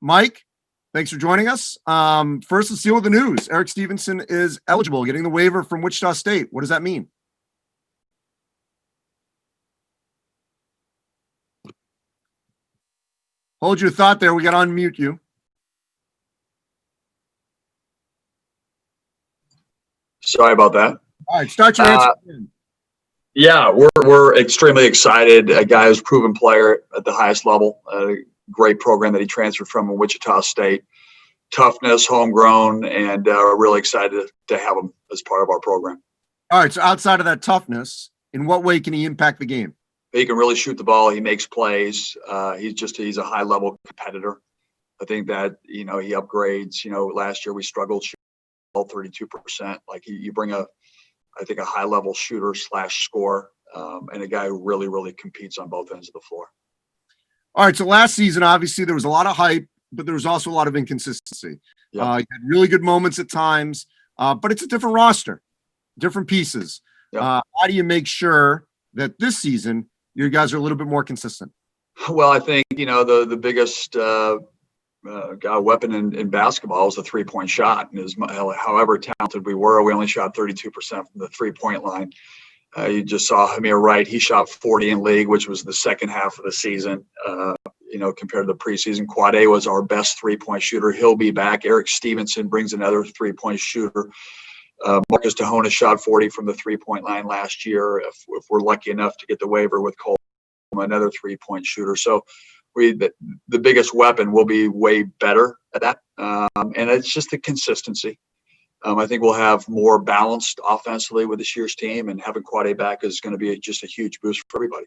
Mike, thanks for joining us. First, let's deal with the news. Eric Stevenson is eligible, getting the waiver from Wichita State. What does that mean? Hold your thought there. We got to unmute you. Sorry about that. All right, start your answer. Yeah, we're extremely excited. A guy who's a proven player at the highest level. A great program that he transferred from in Wichita State. Toughness, homegrown, and really excited to have him as part of our program. All right, so outside of that toughness, in what way can he impact the game? He can really shoot the ball. He makes plays. He's a high-level competitor. I think that, he upgrades. Last year we struggled shooting 32%. Like you bring a high-level shooter / scorer, and a guy who really, really competes on both ends of the floor. All right, so last season, obviously, there was a lot of hype, but there was also a lot of inconsistency. Yep. You had really good moments at times, but it's a different roster, different pieces. Yep. How do you make sure that this season your guys are a little bit more consistent? Well, I think, the biggest weapon in basketball is the three-point shot. And however talented we were, we only shot 32% from the three-point line. You just saw Hamir Wright. He shot 40 in league, which was the second half of the season, compared to the preseason. Quade was our best three-point shooter. He'll be back. Eric Stevenson brings another three-point shooter. Marcus Tahona shot 40 from the three-point line last year. If we're lucky enough to get the waiver with Cole, another three-point shooter. So the biggest weapon will be way better at that. And it's just the consistency. I think we'll have more balanced offensively with this year's team, and having Quade back is going to be just a huge boost for everybody.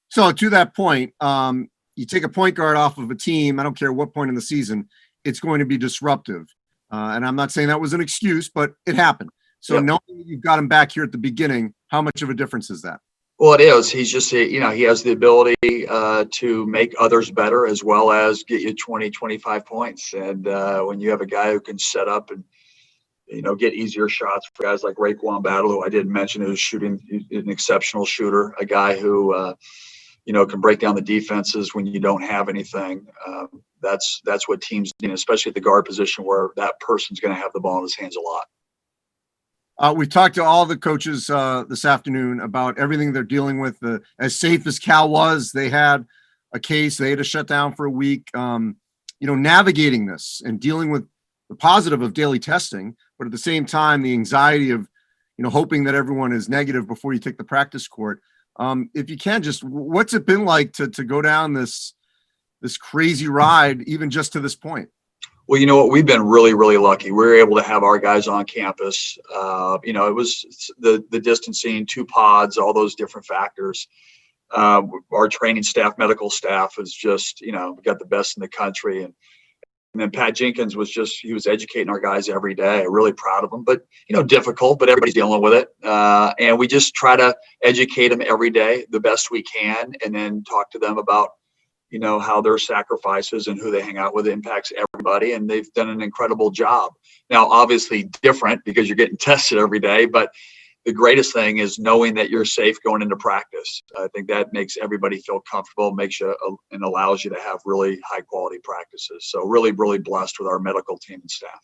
So to that point, you take a point guard off of a team, I don't care what point in the season, it's going to be disruptive. And I'm not saying that was an excuse, but it happened. So Yep. Knowing you've got him back here at the beginning, how much of a difference is that? Well, it is. He's just, he has the ability to make others better, as well as get you 20, 25 points. And when you have a guy who can set up and, get easier shots for guys like Raekwon Battle, who I didn't mention, who's shooting an exceptional shooter, a guy who, can break down the defenses when you don't have anything. That's what teams need, especially at the guard position, where that person's going to have the ball in his hands a lot. We talked to all the coaches this afternoon about everything they're dealing with. As safe as Cal was, they had a case. They had to shut down for a week. Navigating this and dealing with the positive of daily testing, but at the same time, the anxiety of, hoping that everyone is negative before you take the practice court. If you can, just what's it been like to go down this crazy ride, even just to this point? Well, you know what? We've been really, really lucky. We were able to have our guys on campus. It was the distancing, 2 pods, all those different factors. Our training staff, medical staff is just, we got the best in the country. And then Pat Jenkins he was educating our guys every day. Really proud of him, but, difficult, but everybody's dealing with it. And we just try to educate them every day the best we can, and then talk to them about, how their sacrifices and who they hang out with impacts everybody. And they've done an incredible job. Now, obviously different because you're getting tested every day, but the greatest thing is knowing that you're safe going into practice. I think that makes everybody feel comfortable, makes you and allows you to have really high quality practices. So really, really blessed with our medical team and staff.